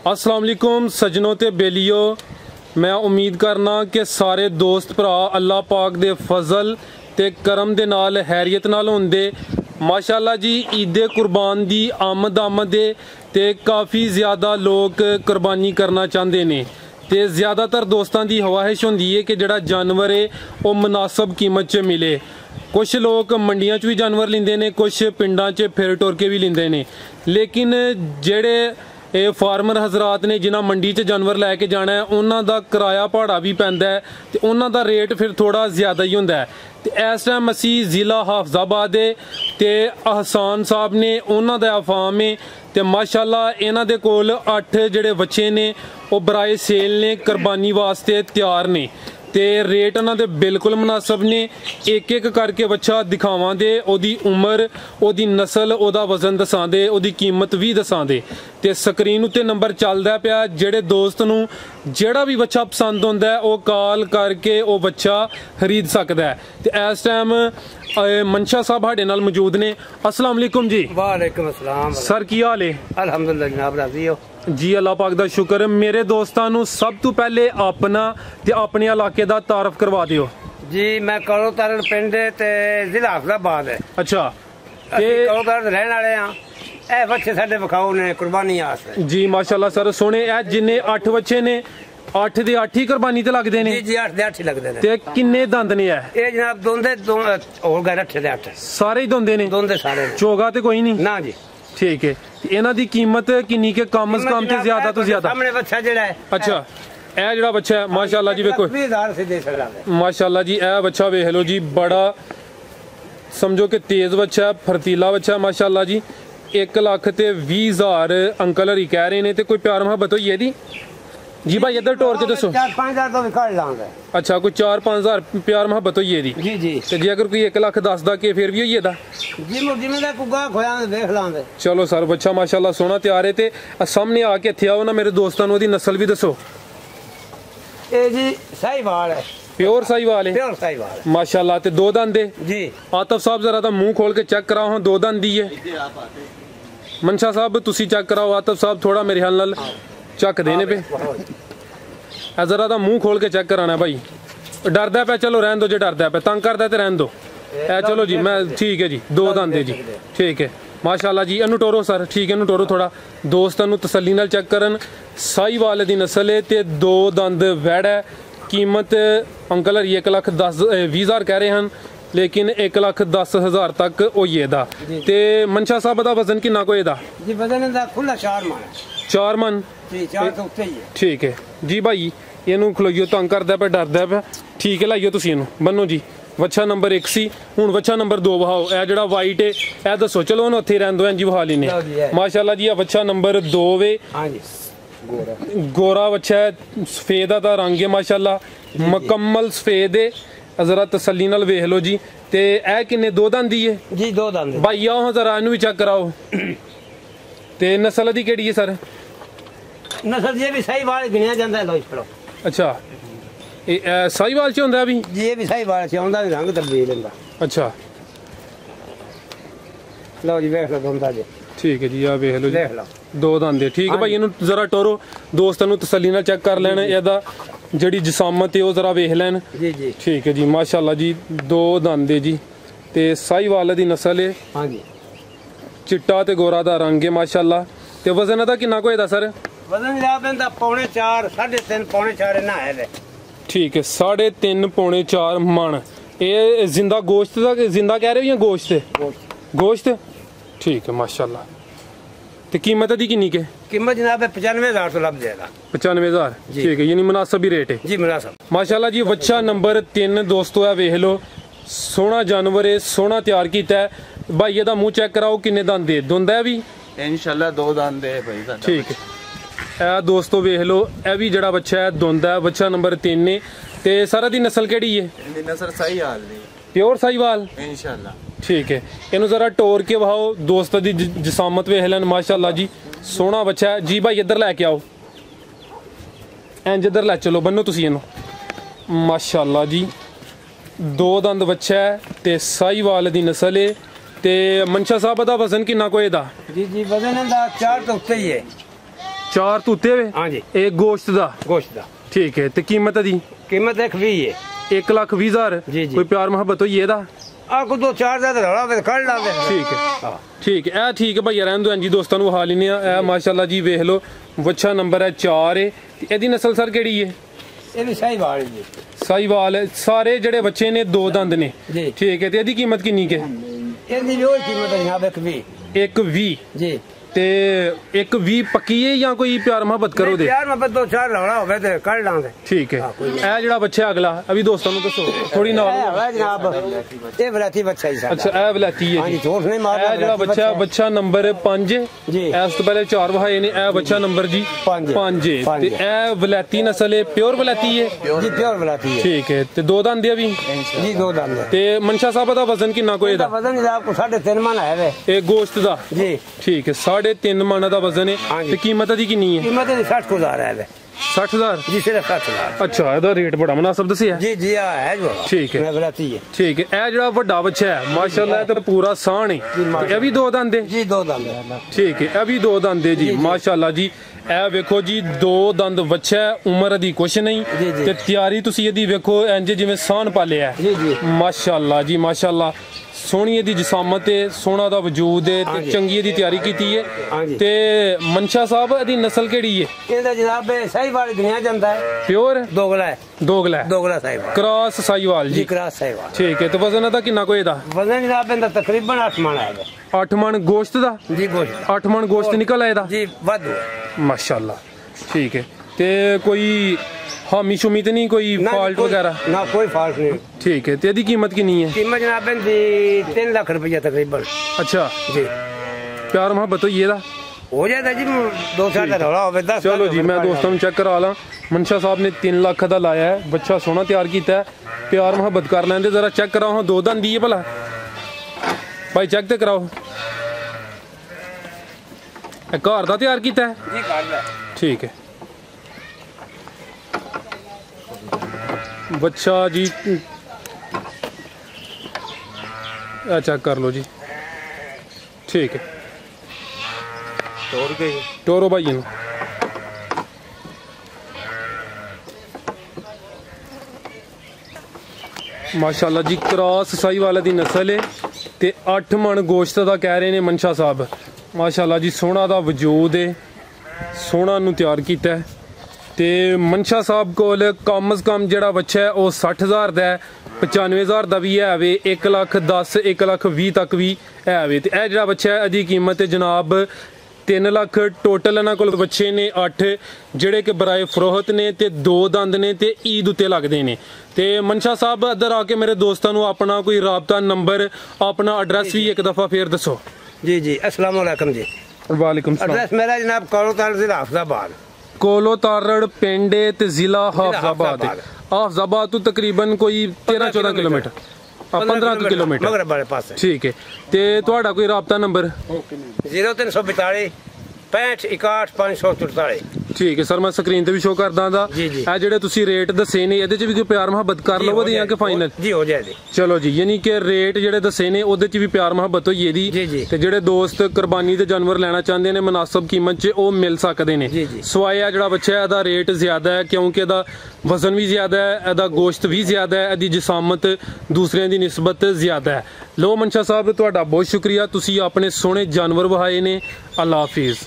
अस्सलाम वालेकुम सजनों ते बेलियो, मैं उम्मीद करना कि सारे दोस्त भरा अल्लाह पाक दे फजल ते करम दे नाल हैरियत नाल होंदे। माशाअल्लाह जी, ईद कुर्बान दी आमद ते काफ़ी ज़्यादा लोग कुर्बानी करना चाहते ने ते ज़्यादातर दोस्तों की ख्वाहिश होंदी है कि जिहड़ा जानवर है वो मुनासब कीमत च मिले। कुछ लोग मंडियां च भी जानवर लेंदे ने, कुछ पिंडां च फिर टुर के भी लेंदे ने, लेकिन जेड़े फार्मर हजरात ने जिन्हें मंडी च जानवर लैके जाना है उन्हों का किराया भाड़ा भी पैंदा है तो उन्हों का रेट फिर थोड़ा ज़्यादा ही होंदा है। तो इस टाइम असी ज़िला हाफजाबाद ते अहसान साहब ने उन्हों का फार्म है तो माशाअल्लाह इन्हों दे कोल 8 जेड़े बच्चे ने वो बराए सेल ने, कुर्बानी वास्ते तैयार ने ते रेट उन्हों दे बिल्कुल मुनासब ने। एक एक करके बच्चा दिखावां दे, ओदी उम्र, ओदी नस्ल, ओदा वजन दसां दे, ओदी कीमत भी दसां दे ते स्क्रीन उत्ते नंबर चलदा पिया। जेड़े दोस्त नूं जेड़ा भी बच्चा पसंद होंदा है वो कॉल करके वो बच्चा खरीद सकदा है। ते इस टाइम मंशा साहब साडे नाल मौजूद ने। अस्सलाम वालेकुम जी। वालेकुम अस्सलाम सर, की हाल है? अल्हम्दुलिल्लाह जनाब, राजी हो जी? अल्लाह पाक दा शुक्र। मेरे दोस्तां नूं सब तो पहले अपना ते अपने इलाके दा तारफ करवा दिओ जी। मैं करो तारण पिंड ते जिला हाफजाबाद है। अच्छा, करो तारण रहने वाले हां। ए बच्चे साडे विखाओ ने कुर्बानी वास्ते जी। माशाअल्लाह सर, सोने ए जिन्ने 8 बच्चे ने 8 दे 8 ही कुर्बानी ते लगदे ने? जी 8 दे 8 ही लगदे ने। ते किन्ने दंद ने? ए जनाब दोंदे और गए 8 दे 8 सारे ही दोंदे ने? दोंदे सारे। चोगा ते कोई नहीं ना जी। ठीक है। इन्हां दी कीमत किन्नी के कम से कम ते ज्यादा तो ज्यादा? सामने बच्चा जेड़ा है। अच्छा, ए जेड़ा बच्चा है माशाअल्लाह जी, देखो 20,000 से दे सकदा है माशाअल्लाह जी। ए बच्चा वेख लो जी, बड़ा समझो कि तेज बच्चा है, फरतीला बच्चा है माशाअल्लाह जी। 1,20,000 अंकल हरी कह रहे हैं। तो कोई प्यार मोहब्बत होई है दी जी भाई? इधर टोर के दसो। 4-5,000 तो निकाल लांगे। अच्छा, कोई 4-5,000 प्यार मोहब्बत होई है दी जी जी। ते जे अगर कोई 1,10,000 दा के फिर भी होई दा जी मुर्गी में कुगा खोया देख लांगे। चलो सर, बच्चा माशाअल्लाह सोना तैयार है। ते सामने आके इत्थे आओ ना मेरे दोस्तां नूं, ओदी नस्ल भी दसो। ए जी साहिवाल है, प्योर साहिवाल है। प्योर साहिवाल है माशाअल्लाह। ते 2 दंद है जी। आतफ साहब जरा दा मुंह खोल के चेक कराओ, हां 2 दंद दी है। मनशा साहब तुसी चेक कराओ, आतफ साहब थोड़ा मेरे ख्याल नाल चक देने पे जरा दा मुंह खोल के चेक कराना भाई। डरदा पे? चलो रहन दो, जे डरदा पे तंग करदा ते रहन दो। ए चलो जी, मैं ठीक है जी। 2 दंद है जी, ठीक है माशाअल्लाह जी। इनू टोरो सर, ठीक है, इनू टोरो थोड़ा, दोस्तां नू तसल्ली नाल चेक करन। साहिवाल दी नस्ल है ते 2 दंद वैड़ है। कीमत अंकल हरी 1,20,000 कह रहे हैं, लेकिन 1,10,000 तक होइए दा। ते मंशा साहब दा वजन किन्ना कोई दा? जी वजन दा खुला 4 मन। 4 मन जी, 4 तो उत्ते ही है। ठीक है जी भाई। ਇਹਨੂੰ ਖਲੋਈਓ, ਤੰਗ ਕਰਦਾ ਪਿਆ, ਡਰਦਾ ਪਿਆ। ਠੀਕ ਹੈ, ਲਾਈਓ ਤੁਸੀਂ ਇਹਨੂੰ ਬੰਨੋ ਜੀ। ਵੱਛਾ ਨੰਬਰ 1 ਸੀ, ਹੁਣ ਵੱਛਾ ਨੰਬਰ 2 ਵਹਾਓ। ਇਹ ਜਿਹੜਾ ਵਾਈਟ ਹੈ ਇਹ ਦੱਸੋ। ਚਲੋ ਉਹਨੂੰ ਉੱਥੇ ਰਹਿਣ ਦਿਓ, ਇੰਜੀ ਵਹਾ ਲੈਨੇ ਮਾਸ਼ਾਅੱਲਾ ਜੀ। ਇਹ ਵੱਛਾ ਨੰਬਰ 2 ਵੇ। ਹਾਂਜੀ, ਗੋਰਾ ਵੱਛਾ ਹੈ, ਸਫੇਦ ਦਾ ਰੰਗ ਹੈ ਮਾਸ਼ਾਅੱਲਾ, ਮੁਕੰਮਲ ਸਫੇਦ ਹੈ। ਜ਼ਰਾ ਤਸੱਲੀ ਨਾਲ ਵੇਖ ਲਓ ਜੀ। ਤੇ ਇਹ ਕਿੰਨੇ 2 ਦੰਦ ਦੀ ਹੈ ਜੀ? 2 ਦੰਦ ਭਾਈ। ਆਓ ਜ਼ਰਾ ਇਹਨੂੰ ਵੀ ਚੈੱਕ ਕਰਾਓ। ਤੇ ਨਸਲ ਦੀ ਕਿਹੜੀ ਹੈ ਸਰ? नस्ल ये भी साहिवाल गिनिया जाता है। लो इस पढ़ो। अच्छा, साहिवाल च होंदा भी? जी ये भी साहिवाल च आंदा, रंग तब्दील होंदा। अच्छा, लो जी देख लो दोंदा जी। ठीक है जी, आ देख लो जी, देख लो 2 दंद है। ठीक है भाई, इनू जरा टोरो, दोस्तां नू तसल्ली नाल चेक कर लेना। एदा जेड़ी जिसामत है वो जरा वेख लैन। जी जी। ठीक है जी माशाअल्लाह जी। 2 दंद है जी ते साहिवाल दी नस्ल है। हां जी। चिट्टा ते गोरा दा रंग है माशाअल्लाह। ते वजन दा किन्ना कोई दा सर? वजन जनाब इनदा 3.5 3.5 4.5 ना है। ठीक है, 3.5 पौने 4 मन। ये जिंदा गोश्त दा, जिंदा कह रहे हो या गोश्त? गोश्त। ठीक है माशाअल्लाह। ते कीमत दी किन्नी के? कीमत जनाब 95,000 तो लग जाएगा। 95,000? ठीक है, यानी मुनासिब ही रेट है जी, मुनासिब माशाअल्लाह जी। बच्चा नंबर 3 दोस्तों है, वेख लो सोहना जानवर है, सोहना तैयार किया है भाई। एदा मुंह चेक कराओ, किन्ने दंद है? दोंदा है भी इंशाल्लाह 2 दंद है भाई। ठीक है, ए दोस्तों वेख लो, ए भी जड़ा बच्चा है दोंदा है। बच्चा नंबर 3 है। ते सारा दी नस्ल केड़ी है? नस्ल साहिवाल है, प्योर साहिवाल इंशाल्लाह। ठीक है, इनू जरा टोर के बहाओ, दोस्त दी जिसामत वेख लैन माशाअल्लाह जी। सोहना बच्चा है जी भाई। इधर लैके आओ, इंज इधर लै चलो, बन्नो तुसी इनू माशाअल्लाह जी। 2 दंद बच्चा है ते साहिवाल दी नस्ल है। ते मंशा साहब दा वजन किन्ना कोई दा? जी जी वजन दा 4 तो उत्ते ही है। 4 ਤੂਤੇ ਵੇ हाँ जी ਇਹ ਗੋਸ਼ਤ ਦਾ गोश्त दा ਠੀਕ ਹੈ ਤੇ ਕੀਮਤ ਦੀ कीमत 120 है 1,20,000 ਜੀ, ਜੀ। ਕੋਈ ਪਿਆਰ ਮੁਹੱਬਤ ਹੋਈ ਇਹਦਾ आपको 2-4 ਦਾ ਰੌਲਾ ਵੇ ਕੱਢ ਲਾਵੇ ਠੀਕ ਹੈ ਠੀਕ ਹੈ ਇਹ ਠੀਕ ਹੈ ਭਈਆ ਰਹਿਣ ਦੋ ਜੀ ਦੋਸਤਾਂ ਨੂੰ ਹਾਲ ਲੈਨੇ ਆ ਇਹ ਮਾਸ਼ਾਅੱਲਾ ਜੀ ਵੇਖ ਲਓ ਵੱਛਾ ਨੰਬਰ ਹੈ 4 ਹੈ ਤੇ ਇਹਦੀ ਨਸਲ ਸਰ ਕਿਹੜੀ ਹੈ ਇਹ ਵੀ ਸਹੀ ਵਾਲੀ ਜੀ ਸਾਈਵਾਲ ਸਾਰੇ ਜਿਹੜੇ ਬੱਚੇ ਨੇ 2 ਦੰਦ ਨੇ ਜੀ। ਠੀਕ ਹੈ ਤੇ ਇਹਦੀ ਕੀਮਤ ਕਿੰਨੀ ਕੇ ਇਹਦੀ ਵੀ ਉਹ ਕੀਮਤ ਹੈ ਜਨਾਬ 120 1,20 ਜੀ ਤੇ 1,20 ਪੱਕੀ ਹੈ ਜਾਂ ਕੋਈ ਪਿਆਰ ਮੁਹੱਬਤ ਕਰੋ ਦੇ ਯਾਰ ਮੈਂ 2-4 ਰੌਲਾ ਹੋਵੇ ਤੇ ਕੱਢ ਲਾਂਗੇ ਠੀਕ ਹੈ ਇਹ ਜਿਹੜਾ ਬੱਚਾ ਅਗਲਾ ਅਭੀ ਦੋਸਤਾਂ ਨੂੰ ਦੱਸੋ ਥੋੜੀ ਇਹ ਨਾਲ ਹੈ ਜਨਾਬ ਇਹ ਬਰਾਤੀ ਬੱਚਾ ਹੀ ਸਾਡਾ ਅੱਛਾ ਇਹ ਬਲੈਤੀ ਹੈ ਹਾਂਜੀ ਜੀ ਝੂਠ ਨਹੀਂ ਮਾਰਨਾ ਇਹ ਜਿਹੜਾ ਬੱਚਾ ਬੱਚਾ ਨੰਬਰ 5 ਜੀ। ਇਸ ਤੋਂ ਪਹਿਲੇ 4 ਵਹਾਏ ਨੇ ਇਹ ਬੱਚਾ ਨੰਬਰ ਜੀ ਪੰਜ। 5 ਤੇ ਇਹ ਵਲੈਤੀ ਨਸਲ ਹੈ ਪਿਓਰ ਵਲੈਤੀ ਹੈ ਜੀ ਪਿਓਰ ਬਰਾਤੀ ਹੈ ਠੀਕ ਹੈ ਤੇ 2 ਦੰਦ ਹੈ ਵੀ ਜੀ 2 ਦੰਦ ਹੈ ਤੇ ਮਨਸ਼ਾ ਸਾਹਿਬ ਦਾ ਵਜ਼ਨ ਕਿੰਨਾ ਕੋਈ ਇਹਦਾ ਇਹਦਾ ਵਜ਼ਨ ਜਨਾਬ ਕੋ 3.5 ਮਣ ਹੈ ਵੇ ਇਹ ਗੋਸ਼ਤ ਦਾ ਜੀ ਠੀਕ ਹੈ 3.5 ਮਣ ਦਾ ਵਜ਼ਨ ਹੈ ਹਾਂਜੀ। ਤੇ ਕੀਮਤ ਦੀ ਕਿੰਨੀ ਹੈ कीमत 60,000 है वे 60,000 जी सिर्फ 60,000 ਅੱਛਾ ਇਹਦਾ ਰੇਟ ਬੜਾ ਮੁਨਾਸਬ ਦੱਸਿਆ जी जी हाँ है जो ठीक है। मैं बराती है ਠੀਕ ਹੈ ਇਹ ਜਿਹੜਾ ਵੱਡਾ ਬੱਚਾ ਹੈ ਮਾਸ਼ਾਅੱਲਾ ਇਹ ਤਾਂ ਪੂਰਾ ਸਾਣ ਹੈ ਤੇ ਇਹ ਵੀ 2 ਦੰਦ ਹੈ जी 2 दंद है ਠੀਕ ਹੈ ਇਹ ਵੀ 2 ਦੰਦ ਹੈ ਜੀ ਮਾਸ਼ਾਅੱਲਾ ਜੀ ਇਹ ਵੇਖੋ ਜੀ 2 ਦੰਦ ਬੱਚਾ ਹੈ, ਉਮਰ ਦੀ ਕੁਛ ਨਹੀਂ ਜੀ, ਜੀ। ਤੇ ਤਿਆਰੀ ਤੁਸੀਂ ਇਹਦੀ ਵੇਖੋ ਇੰਜ ਜਿਵੇਂ ਸਾਣ ਪਾਲਿਆ ਹੈ। ਜੀ, ਜੀ। ਮਾਸ਼ਾਅੱਲਾ ਜੀ ਮਾਸ਼ਾਅੱਲਾ ਸੋਹਣੀ ਇਹਦੀ ਜਿਸਾਮਤ ਹੈ ਸੋਹਣਾ ਦਾ ਵਜੂਦ ਹੈ ਤੇ ਹਾਂਜੀ। ਚੰਗੀ ਇਹਦੀ ਤਿਆਰੀ ਕੀਤੀ ਹੈ ਹਾਂਜੀ। ਤੇ ਮਨਸ਼ਾ ਸਾਹਿਬ ਇਹਦੀ ਨਸਲ ਕਿਹੜੀ ਹੈ ਇਹਦਾ ਜਨਾਬ ਸਹੀ ਵਾਲੀ ਦੁਨੀਆ ਜਾਂਦਾ ਹੈ ਪਿਓਰ दोगला है ਦੋਗਲਾ ਹੈ। दोगला साहिब ਕ੍ਰਾਸ ਸਾਈਵਾਲ जी ਜੀ क्रास साहिब ਠੀਕ ਹੈ ਤੇ ਵਜ਼ਨ ਇਹਦਾ ਕਿੰਨਾ ਕੋਈ ਇਹਦਾ वजन जनाब इनका तकरीबन 8 मन है वे। 8 ਮਣ ਗੋਸ਼ਤ ਦਾ जी गोश्त 8 ਮਣ ਗੋਸ਼ਤ ਨਿਕਲ ਆਇਆ ਇਹਦਾ जी वादू ਮਾਸ਼ਾਅੱਲਾ ਠੀਕ ਹੈ ਤੇ ਕੋਈ ਹਾਮੀ ਸ਼ੁਮੀ ਤੇ ਨਹੀਂ ਕੋਈ ना ਫਾਲਟ कोई- ਵਗੈਰਾ ना कोई फॉल्ट नहीं ठीक है ते ਇਹਦੀ ਕੀਮਤ ਕਿੰਨੀ ਹੈ कीमत जनाब इनकी 3 लाख रुपया तकरीबन ਅੱਛਾ जी ਪਿਆਰ ਮੁਹੱਬਤ ਹੋਈ ਇਹਦਾ हो जाता जी 2-4 का रौला होवे 10 ਚਲੋ ਜੀ ਮੈਂ ਦੋਸਤਾਂ ਨੂੰ ਚੈੱਕ ਕਰਾ ਲਾਂ ਮਨਸ਼ਾ ਸਾਹਿਬ ਨੇ 3 ਲੱਖ ਦਾ ਲਾਇਆ ਹੈ ਬੱਚਾ ਸੋਹਣਾ ਤਿਆਰ ਕੀਤਾ ਹੈ ਪਿਆਰ ਮੁਹੱਬਤ ਕਰ ਲੈਂਦੇ ਜ਼ਰਾ ਚੈੱਕ ਕਰਾਓ ਹਾਂ 2 ਦੰਦ ਦੀ ਹੈ ਭਲਾ ਭਾਈ ਚੈੱਕ ਤੇ ਕਰਾਓ ਇਹ ਘਰ ਦਾ ਤਿਆਰ ਕੀਤਾ ਹੈ जी कर ले ਠੀਕ ਹੈ ਬੱਚਾ ਜੀ ਇਹ ਚੈੱਕ ਕਰ ਲਓ ਜੀ ਠੀਕ ਹੈ ਤੋੜ ਗਏ ਟੋਰੋ ਭਾਈ ਨੂੰ ਮਾਸ਼ਾਅੱਲਾ ਜੀ ਕ੍ਰਾਸ ਸਾਈ ਵਾਲੇ ਦੀ ਨਸਲ ਹੈ ਤੇ 8 ਮਣ ਗੋਸ਼ਤ ਦਾ ਕਹਿ ਰਹੇ ਨੇ ਮਨਸ਼ਾ ਸਾਹਿਬ ਮਾਸ਼ਾਅੱਲਾ ਜੀ ਸੋਹਣਾ ਦਾ ਵਜੂਦ ਹੈ ਸੋਹਣਾ ਨੂੰ ਤਿਆਰ ਕੀਤਾ ਹੈ ਤੇ ਮਨਸ਼ਾ ਸਾਹਿਬ ਕੋਲ ਕਮ ਸੇ ਕਮ ਜਿਹੜਾ ਬੱਚਾ ਹੈ ਉਹ 60,000 ਦਾ ਹੈ 95,000 ਦਾ ਵੀ ਹੈ ਵੇ 1,10,000 1,20,000 ਤੱਕ ਵੀ ਹੈ ਵੇ ਤੇ ਇਹ ਜਿਹੜਾ ਬੱਚਾ ਹੈ ਇਹਦੀ ਕੀਮਤ ਹੈ ਜਨਾਬ 3 ਲੱਖ ਟੋਟਲ ਇਹਨਾਂ ਕੋਲ ਬੱਚੇ ਨੇ 8 ਜਿਹੜੇ ਕਿ ਬਰਾਏ ਫਰੋਹਤ ਨੇ ਤੇ 2 ਦੰਦ ਨੇ ਤੇ ਈਦ ਉੱਤੇ ਲੱਗਦੇ ਨੇ ਤੇ ਮਨਸ਼ਾ ਸਾਹਿਬ ਇੱਧਰ ਆ ਕੇ ਮੇਰੇ ਦੋਸਤਾਂ ਨੂੰ ਆਪਣਾ ਕੋਈ ਰਾਬਤਾ ਨੰਬਰ ਆਪਣਾ ਐਡਰੈਸ ਵੀ ਇੱਕ ਦਫਾ ਫੇਰ ਦੱਸੋ जी जी अस्सलाम वालेकुम जी ਵਾਲੇਕੁਮ ਸਲਾਮ एड्रेस मेरा जनाब कौलोताल जिला हाफिजाबाद ਕੋਲੋ ਤਾਰੜ ਪਿੰਡ ਹੈ ਤੇ ਜ਼ਿਲ੍ਹਾ ਹਾਫਜ਼ਾਬਾਦ ਹੈ ਹਾਫਜ਼ਾਬਾਦ ਤੋਂ ਤਕਰੀਬਨ ਕੋਈ 13-14 ਕਿਲੋਮੀਟਰ 15 ਕਿਲੋਮੀਟਰ मगरब वाले पास है ਠੀਕ ਹੈ ਤੇ ਤੁਹਾਡਾ ਕੋਈ ਰਾਬਤਾ ਨੰਬਰ 0342 65 61 544 ਠੀਕ ਹੈ ਸਰ ਮੈਂ ਸਕਰੀਨ ਤੇ ਵੀ ਸ਼ੋਅ ਕਰਦਾ ਦਾ ਜੀ, ਜੀ। ਇਹ ਜਿਹੜੇ ਤੁਸੀਂ ਰੇਟ ਦੱਸੇ ਨੇ ਇਹਦੇ ਚ ਵੀ ਕੋਈ ਪਿਆਰ ਮੁਹੱਬਤ ਕਰ ਲਵੋ ਜਾਂ ਕਿ ਫਾਈਨਲ जी हो जाए जी ਚਲੋ ਜੀ ਯਾਨੀ ਕਿ ਰੇਟ ਜਿਹੜੇ ਦੱਸੇ ਨੇ ਉਹਦੇ ਚ ਵੀ ਪਿਆਰ ਮੁਹੱਬਤ ਹੋਈ ਜੀ, ਇਹਦੀ ਜੀ। ਤੇ ਜਿਹੜੇ ਦੋਸਤ ਕੁਰਬਾਨੀ ਤੇ ਜਾਨਵਰ ਲੈਣਾ ਚਾਹੁੰਦੇ ਨੇ ਮੁਨਾਸਬ ਕੀਮਤ 'ਚ ਉਹ ਮਿਲ ਸਕਦੇ ਨੇ ਜੀ, ਜੀ। ਸਵਾਏ ਆ ਜਿਹੜਾ ਬੱਚਾ ਹੈ ਇਹਦਾ ਰੇਟ ਜ਼ਿਆਦਾ ਹੈ ਕਿਉਂਕਿ ਇਹਦਾ ਵਜ਼ਨ ਵੀ ਜ਼ਿਆਦਾ ਹੈ ਇਹਦਾ ਗੋਸ਼ਤ ਵੀ ਜ਼ਿਆਦਾ ਹੈ ਇਹਦੀ ਜਿਸਾਮਤ ਦੂਸਰਿਆਂ ਦੀ ਨਿਸਬਤ ਜ਼ਿਆਦਾ ਹੈ ਲੋ ਮਨਸ਼ਾ ਸਾਹਿਬ ਤੁਹਾਡਾ ਬਹੁਤ ਸ਼ੁਕਰੀਆ ਤੁਸੀਂ ਆਪਣੇ ਸੋਹਣੇ ਜਾਨਵਰ ਵਹਾਏ ਨੇ ਅੱਲਾ ਹਾਫਿਜ਼